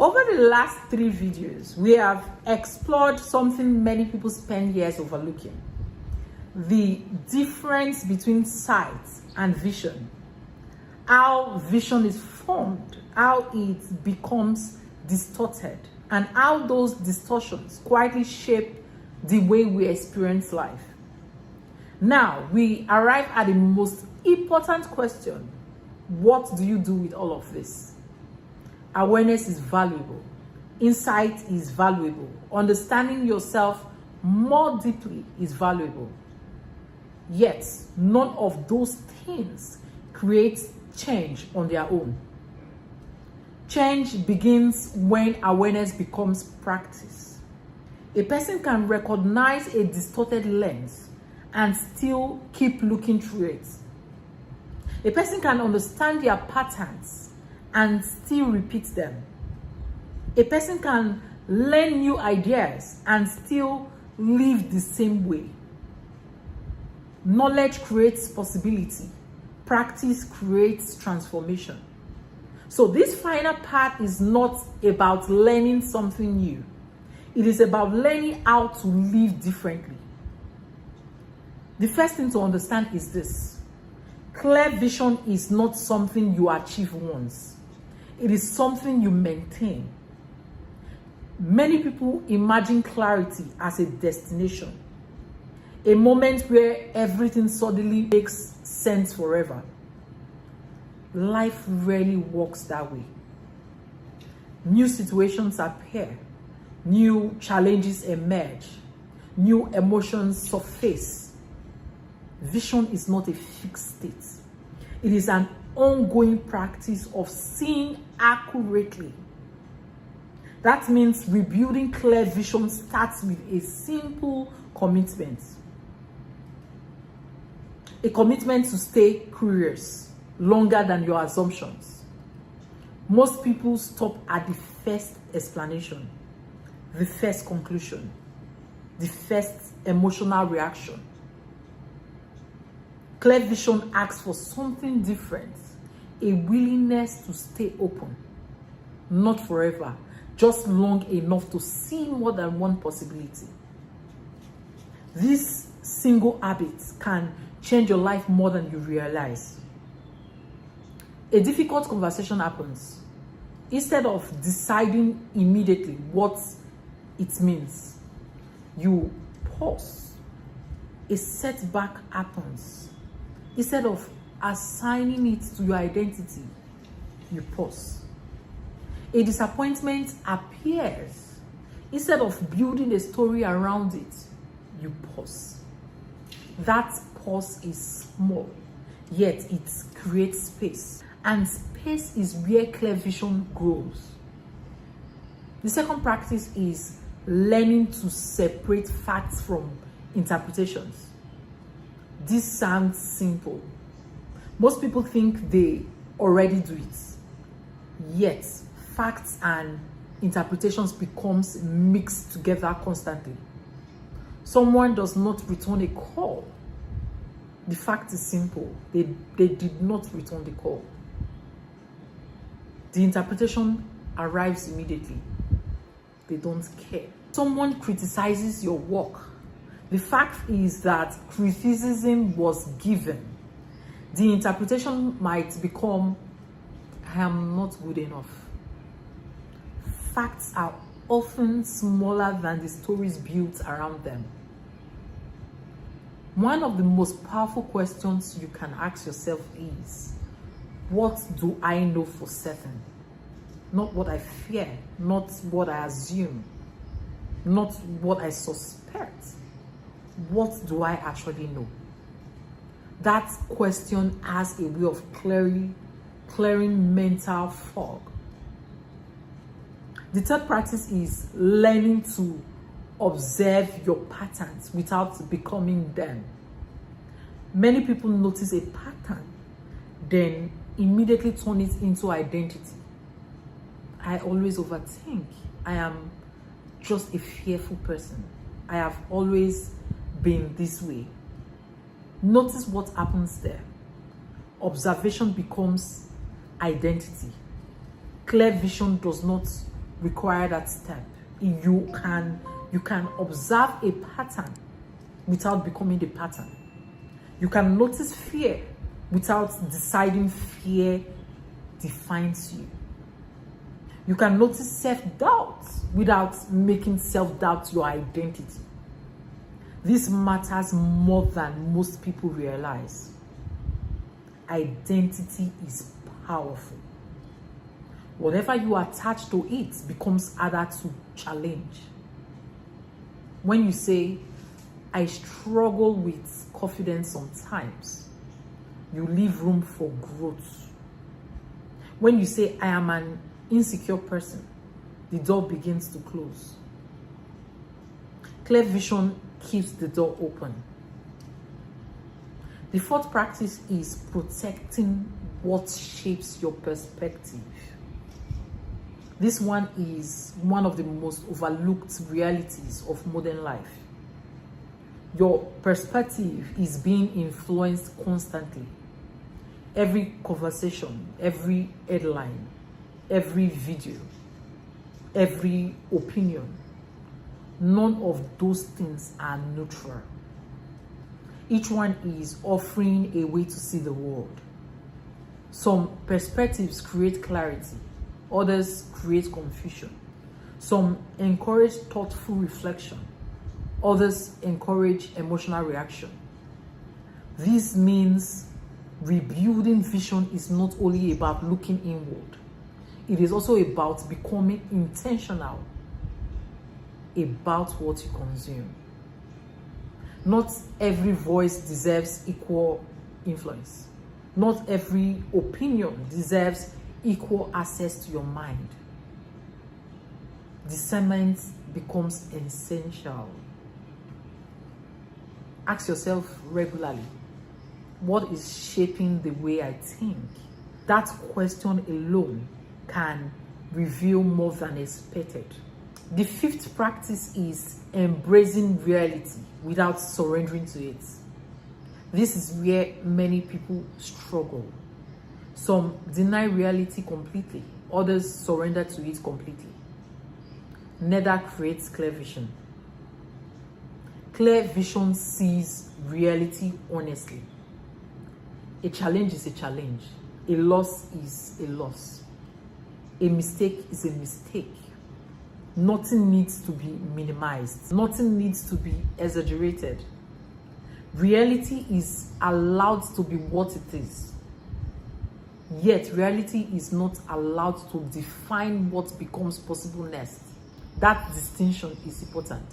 Over the last 3 videos, we have explored something many people spend years overlooking: the difference between sight and vision, how vision is formed, how it becomes distorted, and how those distortions quietly shape the way we experience life. Now, we arrive at the most important question: what do you do with all of this? Awareness is valuable. Insight is valuable. Understanding yourself more deeply is valuable. Yet, none of those things create change on their own. Change begins when awareness becomes practice. A person can recognize a distorted lens and still keep looking through it. A person can understand their patterns and still repeat them. A person can learn new ideas and still live the same way. Knowledge creates possibility. Practice creates transformation. So this final part is not about learning something new. It is about learning how to live differently. The first thing to understand is this: clear vision is not something you achieve once. It is something you maintain. Many people imagine clarity as a destination, a moment where everything suddenly makes sense forever. Life rarely works that way. New situations appear, new challenges emerge, new emotions surface. Vision is not a fixed state. It is an ongoing practice of seeing accurately. That means rebuilding clear vision starts with a simple commitment. A commitment to stay curious longer than your assumptions. Most people stop at the first explanation, the first conclusion, the first emotional reaction. Clear vision asks for something different: a willingness to stay open, not forever, just long enough to see more than one possibility. This single habit can change your life more than you realize. A difficult conversation happens. Instead of deciding immediately what it means, you pause. A setback happens. Instead of assigning it to your identity, you pause. A disappointment appears. Instead of building a story around it, you pause. That pause is small, yet it creates space. And space is where clear vision grows. The second practice is learning to separate facts from interpretations. This sounds simple. Most people think they already do it. Yet, facts and interpretations becomes mixed together constantly. Someone does not return a call. The fact is simple. They did not return the call. The interpretation arrives immediately. They don't care. Someone criticizes your work. The fact is that criticism was given. The interpretation might become, I am not good enough. Facts are often smaller than the stories built around them. One of the most powerful questions you can ask yourself is, what do I know for certain? Not what I fear, not what I assume, not what I suspect. What do I actually know? That question has a way of clearing mental fog. The third practice is learning to observe your patterns without becoming them. Many people notice a pattern, then immediately turn it into identity. I always overthink. I am just a fearful person. I have always been this way. Notice what happens there. Observation becomes identity. Clear vision does not require that step. You can observe a pattern without becoming the pattern. You can notice fear without deciding fear defines you. You can notice self-doubt without making self-doubt your identity. This matters more than most people realize. Identity is powerful. Whatever you attach to it becomes harder to challenge. When you say, I struggle with confidence sometimes, you leave room for growth. When you say, I am an insecure person, the door begins to close. Clear vision keeps the door open. The fourth practice is protecting what shapes your perspective. This one is one of the most overlooked realities of modern life. Your perspective is being influenced constantly. Every conversation, every headline, every video, every opinion, none of those things are neutral. Each one is offering a way to see the world. Some perspectives create clarity, others create confusion. Some encourage thoughtful reflection, others encourage emotional reaction. This means rebuilding vision is not only about looking inward, it is also about becoming intentional about what you consume. Not every voice deserves equal influence. Not every opinion deserves equal access to your mind. Discernment becomes essential. Ask yourself regularly, what is shaping the way I think? That question alone can reveal more than expected. The fifth practice is embracing reality without surrendering to it. This is where many people struggle. Some deny reality completely, others surrender to it completely. Neither creates clear vision. Clear vision sees reality honestly. A challenge is a challenge. A loss is a loss. A mistake is a mistake. Nothing needs to be minimized. Nothing needs to be exaggerated. Reality is allowed to be what it is. Yet, reality is not allowed to define what becomes possible next. That distinction is important.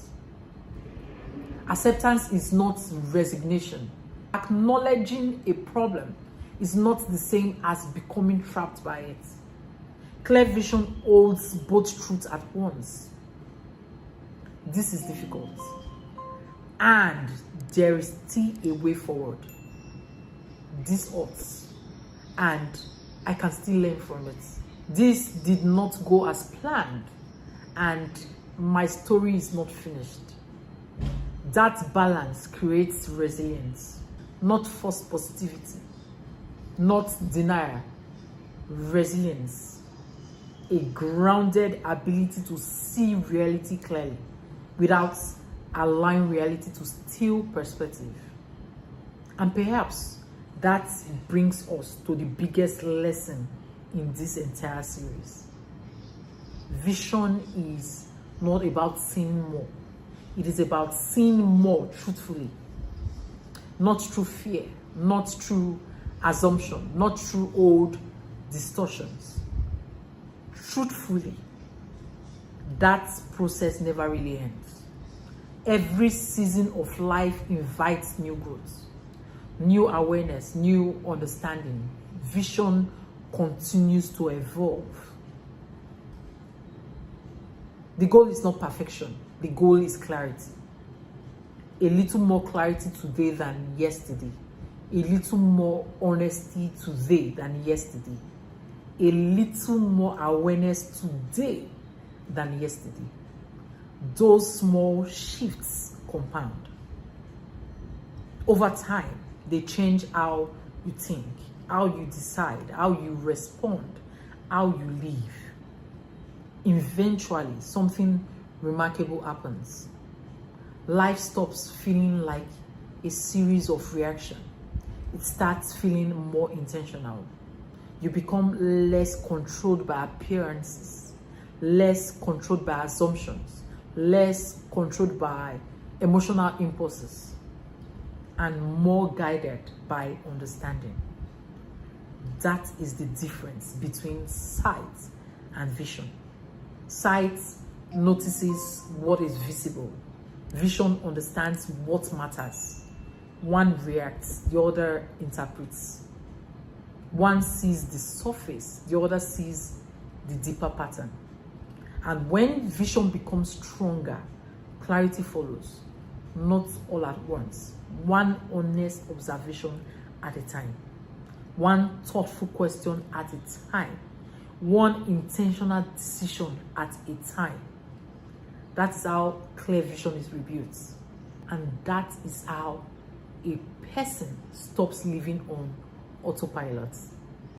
Acceptance is not resignation. Acknowledging a problem is not the same as becoming trapped by it. Clear vision holds both truths at once. This is difficult. And there is still a way forward. This hurts. And I can still learn from it. This did not go as planned. And my story is not finished. That balance creates resilience, not false positivity, not denial, resilience, a grounded ability to see reality clearly without allowing reality to steal perspective. And perhaps that brings us to the biggest lesson in this entire series. Vision is not about seeing more. It is about seeing more truthfully. Not through fear, not through assumption, not through old distortions. Truthfully, that process never really ends. Every season of life invites new growth, new awareness, new understanding. Vision continues to evolve. The goal is not perfection. The goal is clarity. A little more clarity today than yesterday. A little more honesty today than yesterday. A little more awareness today than yesterday. Those small shifts compound. Over time, they change how you think, how you decide, how you respond, how you live. eventually something remarkable happens. Life stops feeling like a series of reactions. It starts feeling more intentional. You become less controlled by appearances, less controlled by assumptions, less controlled by emotional impulses, and more guided by understanding. That is the difference between sight and vision. Sight notices what is visible. Vision understands what matters. One reacts, the other interprets. One sees the surface, the other sees the deeper pattern. And when vision becomes stronger, clarity follows, not all at once. One honest observation at a time. One thoughtful question at a time. One intentional decision at a time. That's how clear vision is rebuilt. And that is how a person stops living on autopilot.